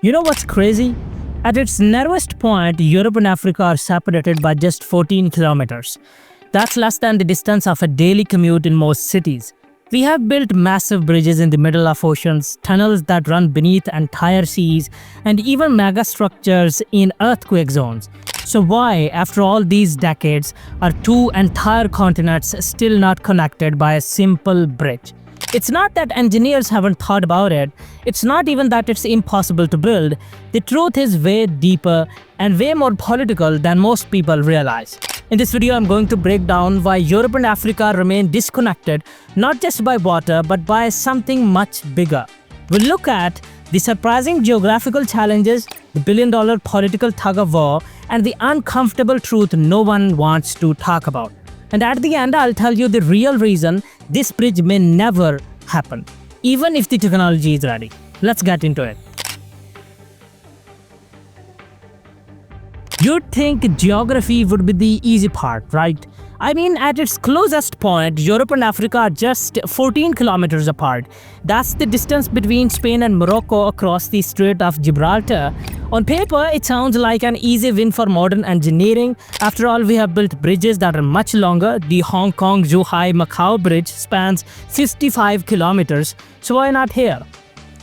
You know what's crazy? At its narrowest point, Europe and Africa are separated by just 14 kilometers. That's less than the distance of a daily commute in most cities. We have built massive bridges in the middle of oceans, tunnels that run beneath entire seas, and even megastructures in earthquake zones. So why, after all these decades, are two entire continents still not connected by a simple bridge? It's not that engineers haven't thought about it, it's not even that it's impossible to build. The truth is way deeper and way more political than most people realize. In this video, I'm going to break down why Europe and Africa remain disconnected, not just by water, but by something much bigger. We'll look at the surprising geographical challenges, the billion-dollar political tug-of-war, and the uncomfortable truth no one wants to talk about. And at the end, I'll tell you the real reason this bridge may never happen, even if the technology is ready. Let's get into it. You'd think geography would be the easy part, right? I mean, at its closest point, Europe and Africa are just 14 kilometers apart. That's the distance between Spain and Morocco across the Strait of Gibraltar. On paper, it sounds like an easy win for modern engineering. After all, we have built bridges that are much longer. The Hong Kong-Zhuhai-Macau bridge spans 55 kilometers, so why not here?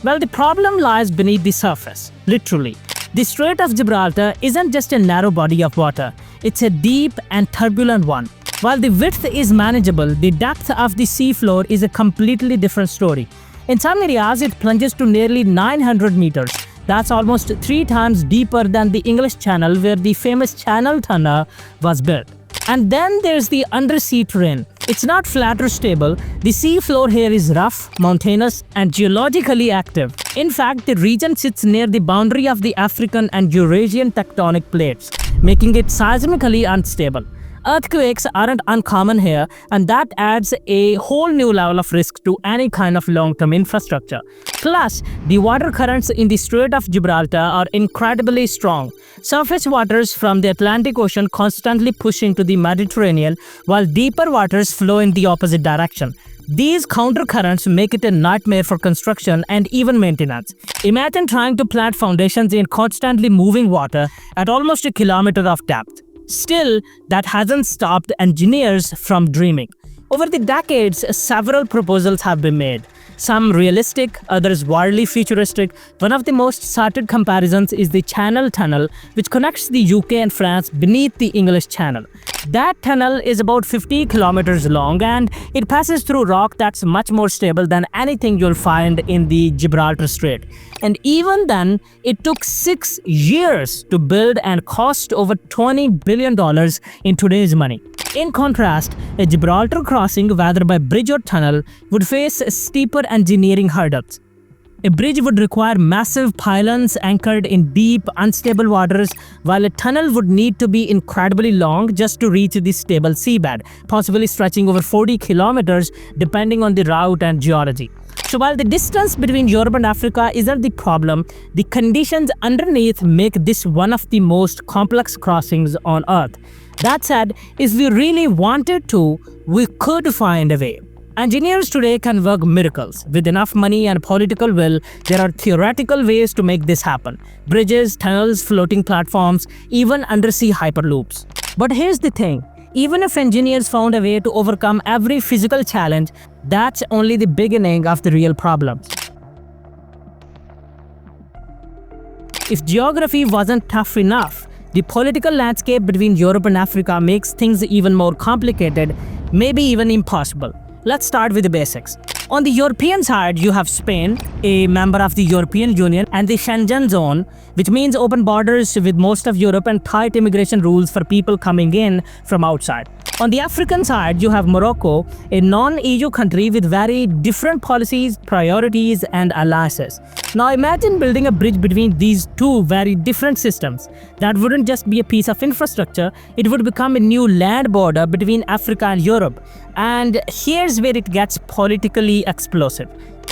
Well, the problem lies beneath the surface, literally. The Strait of Gibraltar isn't just a narrow body of water, it's a deep and turbulent one. While the width is manageable, the depth of the seafloor is a completely different story. In some areas, it plunges to nearly 900 meters. That's almost 3 times deeper than the English Channel, where the famous Channel Tunnel was built. And then there's the undersea terrain. It's not flat or stable. The seafloor here is rough, mountainous, and geologically active. In fact, the region sits near the boundary of the African and Eurasian tectonic plates, making it seismically unstable. Earthquakes aren't uncommon here, and that adds a whole new level of risk to any kind of long-term infrastructure. Plus, the water currents in the Strait of Gibraltar are incredibly strong. Surface waters from the Atlantic Ocean constantly push into the Mediterranean, while deeper waters flow in the opposite direction. These countercurrents make it a nightmare for construction and even maintenance. Imagine trying to plant foundations in constantly moving water at almost a kilometer of depth. Still, that hasn't stopped engineers from dreaming. Over the decades, several proposals have been made. Some realistic, others wildly futuristic. One of the most cited comparisons is the Channel Tunnel, which connects the UK and France beneath the English Channel. That tunnel is about 50 kilometers long, and it passes through rock that's much more stable than anything you'll find in the Gibraltar Strait. And even then, it took 6 years to build and cost over $20 billion in today's money. In contrast, a Gibraltar crossing, whether by bridge or tunnel, would face steeper engineering hurdles. A bridge would require massive pylons anchored in deep, unstable waters, while a tunnel would need to be incredibly long just to reach the stable seabed, possibly stretching over 40 kilometers depending on the route and geology. So while the distance between Europe and Africa isn't the problem, the conditions underneath make this one of the most complex crossings on Earth. That said, if we really wanted to, we could find a way. Engineers today can work miracles. With enough money and political will, there are theoretical ways to make this happen. Bridges, tunnels, floating platforms, even undersea hyperloops. But here's the thing. Even if engineers found a way to overcome every physical challenge, that's only the beginning of the real problems. If geography wasn't tough enough, the political landscape between Europe and Africa makes things even more complicated, maybe even impossible. Let's start with the basics. On the European side, you have Spain, a member of the European Union, and the Schengen zone, which means open borders with most of Europe and tight immigration rules for people coming in from outside. On the African side, you have Morocco, a non-EU country with very different policies, priorities, and alliances. Now imagine building a bridge between these two very different systems. That wouldn't just be a piece of infrastructure, it would become a new land border between Africa and Europe. And here's where it gets politically explosive.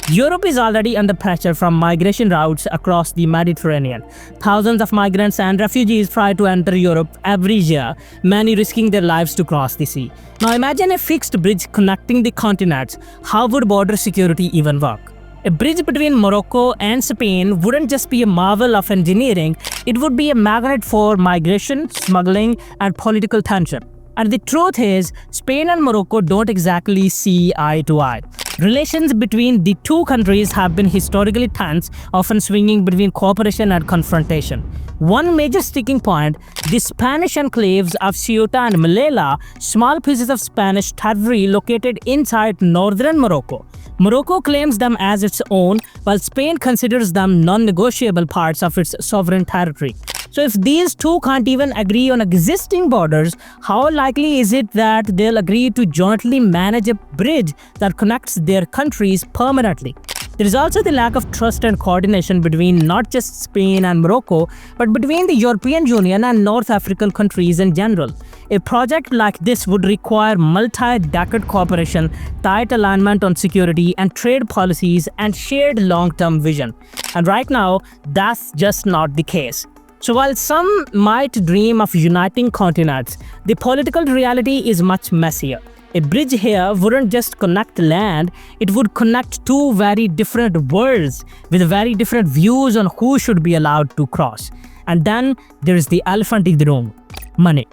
Europe is already under pressure from migration routes across the Mediterranean. Thousands of migrants and refugees try to enter Europe every year, many risking their lives to cross the sea. Now imagine a fixed bridge connecting the continents. How would border security even work? A bridge between Morocco and Spain wouldn't just be a marvel of engineering, it would be a magnet for migration, smuggling, and political tension. And the truth is, Spain and Morocco don't exactly see eye to eye. Relations between the two countries have been historically tense, often swinging between cooperation and confrontation. One major sticking point, the Spanish enclaves of Ceuta and Melilla, small pieces of Spanish territory located inside northern Morocco. Morocco claims them as its own, while Spain considers them non-negotiable parts of its sovereign territory. So if these two can't even agree on existing borders, how likely is it that they'll agree to jointly manage a bridge that connects their countries permanently? There is also the lack of trust and coordination between not just Spain and Morocco, but between the European Union and North African countries in general. A project like this would require multi-decade cooperation, tight alignment on security and trade policies, and shared long-term vision. And right now, that's just not the case. So while some might dream of uniting continents, the political reality is much messier. A bridge here wouldn't just connect land, it would connect two very different worlds with very different views on who should be allowed to cross. And then there is the elephant in the room: money.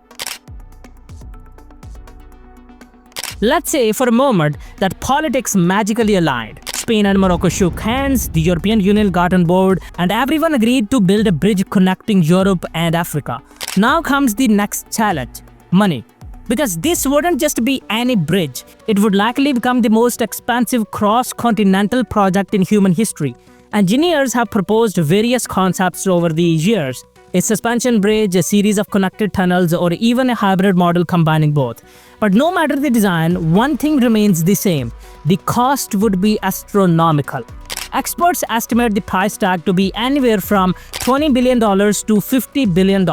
Let's say for a moment that politics magically aligned. Spain and Morocco shook hands, the European Union got on board, and everyone agreed to build a bridge connecting Europe and Africa. Now comes the next challenge: money. Because this wouldn't just be any bridge, it would likely become the most expensive cross-continental project in human history. Engineers have proposed various concepts over the years: a suspension bridge, a series of connected tunnels, or even a hybrid model combining both. But no matter the design, one thing remains the same: the cost would be astronomical. Experts estimate the price tag to be anywhere from $20 billion to $50 billion,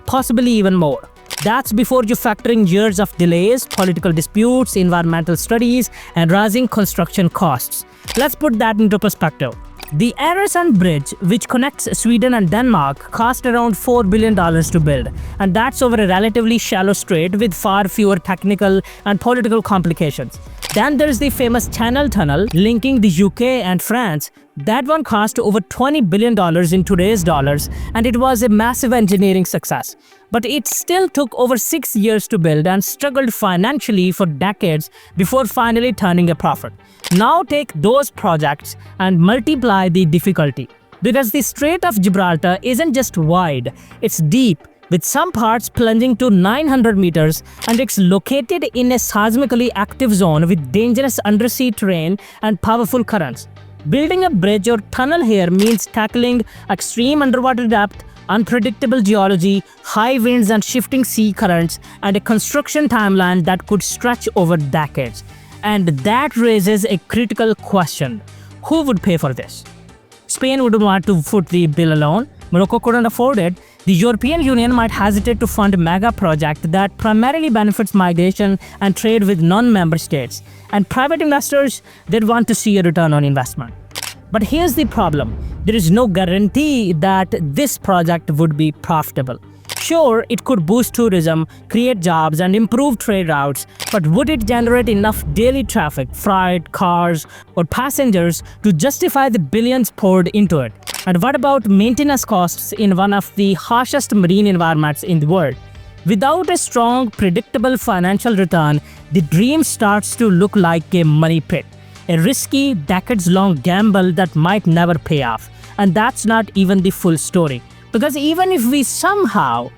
possibly even more. That's before you factor in years of delays, political disputes, environmental studies, and rising construction costs. Let's put that into perspective. The Öresund Bridge, which connects Sweden and Denmark, cost around $4 billion to build, and that's over a relatively shallow strait with far fewer technical and political complications. Then there's the famous Channel Tunnel linking the UK and France. That one cost over $20 billion in today's dollars, and it was a massive engineering success. But it still took over 6 years to build and struggled financially for decades before finally turning a profit. Now take those projects and multiply the difficulty. Because the Strait of Gibraltar isn't just wide, it's deep, with some parts plunging to 900 meters, and it's located in a seismically active zone with dangerous undersea terrain and powerful currents. Building a bridge or tunnel here means tackling extreme underwater depth, unpredictable geology, high winds and shifting sea currents, and a construction timeline that could stretch over decades. And that raises a critical question: who would pay for this? Spain wouldn't want to foot the bill alone. Morocco couldn't afford it. The European Union might hesitate to fund a mega project that primarily benefits migration and trade with non-member states. And private investors, they'd want to see a return on investment. But here's the problem: there is no guarantee that this project would be profitable. Sure, it could boost tourism, create jobs, and improve trade routes, but would it generate enough daily traffic, freight, cars, or passengers to justify the billions poured into it? And what about maintenance costs in one of the harshest marine environments in the world? Without a strong, predictable financial return, the dream starts to look like a money pit. A risky, decades-long gamble that might never pay off. And that's not even the full story. Because even if we somehow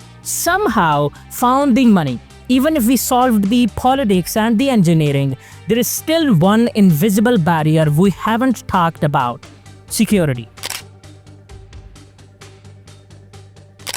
found the money, even if we solved the politics and the engineering, there is still one invisible barrier we haven't talked about: security.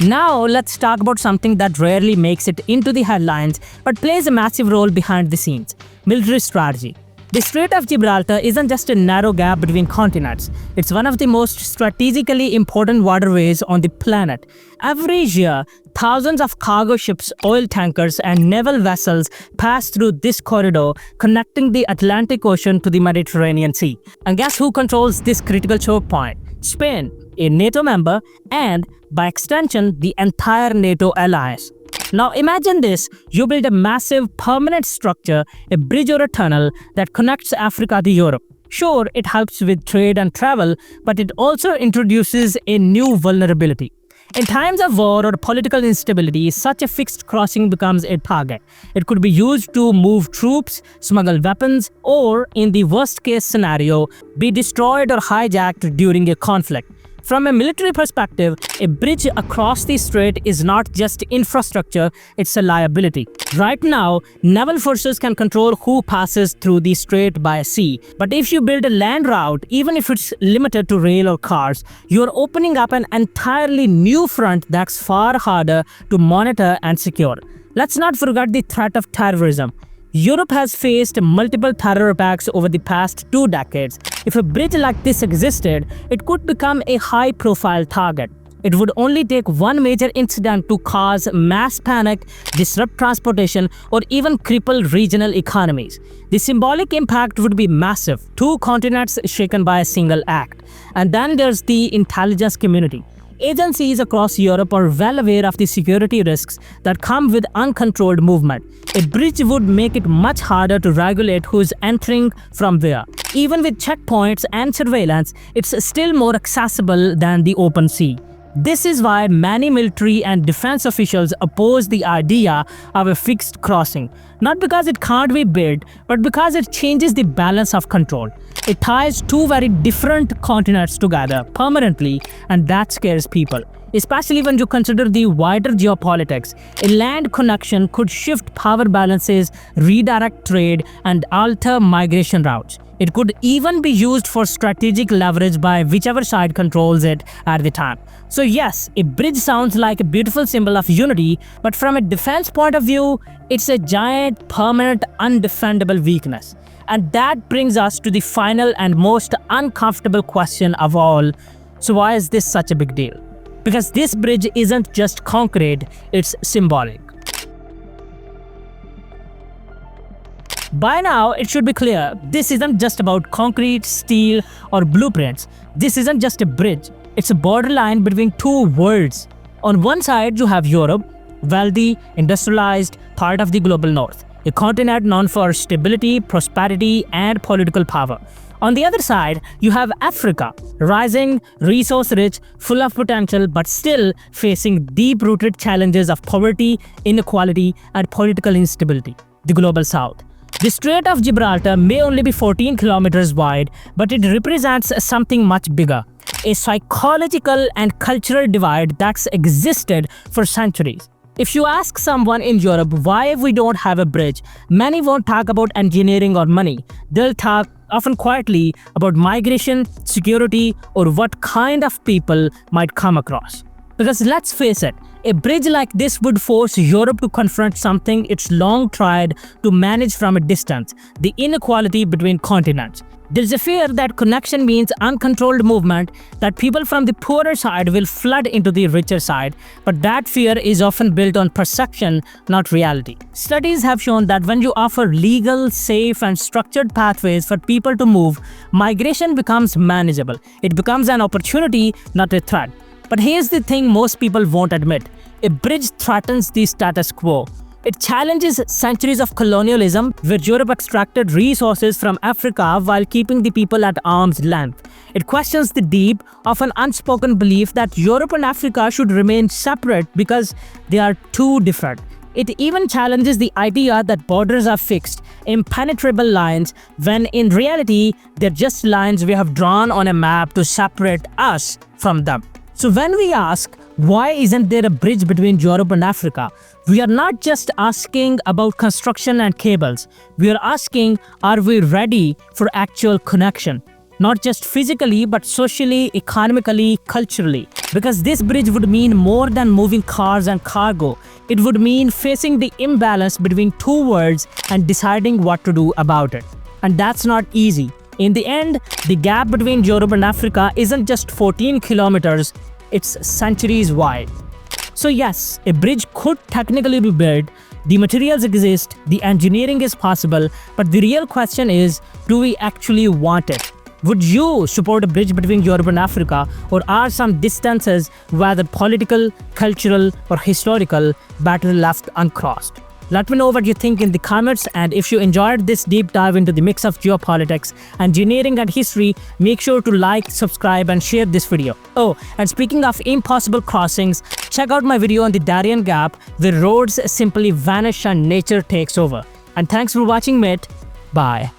Now let's talk about something that rarely makes it into the headlines but plays a massive role behind the scenes: military strategy. The Strait of Gibraltar isn't just a narrow gap between continents, it's one of the most strategically important waterways on the planet. Every year, thousands of cargo ships, oil tankers, and naval vessels pass through this corridor, connecting the Atlantic Ocean to the Mediterranean Sea. And guess who controls this critical choke point? Spain, a NATO member, and by extension, the entire NATO alliance. Now imagine this: you build a massive permanent structure, a bridge or a tunnel that connects Africa to Europe. Sure, it helps with trade and travel, but it also introduces a new vulnerability. In times of war or political instability, such a fixed crossing becomes a target. It could be used to move troops, smuggle weapons, or, in the worst case scenario, be destroyed or hijacked during a conflict. From a military perspective, a bridge across the strait is not just infrastructure, it's a liability. Right now, naval forces can control who passes through the strait by sea. But if you build a land route, even if it's limited to rail or cars, you're opening up an entirely new front that's far harder to monitor and secure. Let's not forget the threat of terrorism. Europe has faced multiple terror attacks over the past 2 decades. If a bridge like this existed, it could become a high-profile target. It would only take one major incident to cause mass panic, disrupt transportation, or even cripple regional economies. The symbolic impact would be massive, 2 continents shaken by a single act. And then there's the intelligence community. Agencies across Europe are well aware of the security risks that come with uncontrolled movement. A bridge would make it much harder to regulate who's entering from where. Even with checkpoints and surveillance, it's still more accessible than the open sea. This is why many military and defense officials oppose the idea of a fixed crossing. Not because it can't be built, but because it changes the balance of control. It ties 2 very different continents together permanently, and that scares people. Especially when you consider the wider geopolitics. A land connection could shift power balances, redirect trade, and alter migration routes. It could even be used for strategic leverage by whichever side controls it at the time. So yes, a bridge sounds like a beautiful symbol of unity, but from a defense point of view, it's a giant, permanent, undefendable weakness. And that brings us to the final and most uncomfortable question of all. So why is this such a big deal? Because this bridge isn't just concrete, it's symbolic. By now, it should be clear, this isn't just about concrete, steel, or blueprints. This isn't just a bridge. It's a borderline between 2 worlds. On one side, you have Europe, wealthy, industrialized, part of the global north. A continent known for stability, prosperity, and political power. On the other side, you have Africa, rising, resource-rich, full of potential, but still facing deep-rooted challenges of poverty, inequality, and political instability. The global south. The Strait of Gibraltar may only be 14 kilometers wide, but it represents something much bigger. A psychological and cultural divide that's existed for centuries. If you ask someone in Europe why we don't have a bridge, many won't talk about engineering or money. They'll talk, often quietly, about migration, security, or what kind of people might come across. Because let's face it, a bridge like this would force Europe to confront something it's long tried to manage from a distance: the inequality between continents. There's a fear that connection means uncontrolled movement, that people from the poorer side will flood into the richer side, but that fear is often built on perception, not reality. Studies have shown that when you offer legal, safe, and structured pathways for people to move, migration becomes manageable. It becomes an opportunity, not a threat. But here's the thing most people won't admit. A bridge threatens the status quo. It challenges centuries of colonialism where Europe extracted resources from Africa while keeping the people at arm's length. It questions the deep, often unspoken belief that Europe and Africa should remain separate because they are too different. It even challenges the idea that borders are fixed, impenetrable lines, when in reality, they're just lines we have drawn on a map to separate us from them. So when we ask, why isn't there a bridge between Europe and Africa? We are not just asking about construction and cables. We are asking, are we ready for actual connection? Not just physically, but socially, economically, culturally. Because this bridge would mean more than moving cars and cargo. It would mean facing the imbalance between 2 worlds and deciding what to do about it. And that's not easy. In the end, the gap between Europe and Africa isn't just 14 kilometers, it's centuries wide. So yes, a bridge could technically be built, the materials exist, the engineering is possible, but the real question is, do we actually want it? Would you support a bridge between Europe and Africa, or are some distances, whether political, cultural, or historical, better left uncrossed? Let me know what you think in the comments, and if you enjoyed this deep dive into the mix of geopolitics, engineering and history, make sure to like, subscribe and share this video. Oh, and speaking of impossible crossings, check out my video on the Darien Gap where roads simply vanish and nature takes over. And thanks for watching, mate. Bye.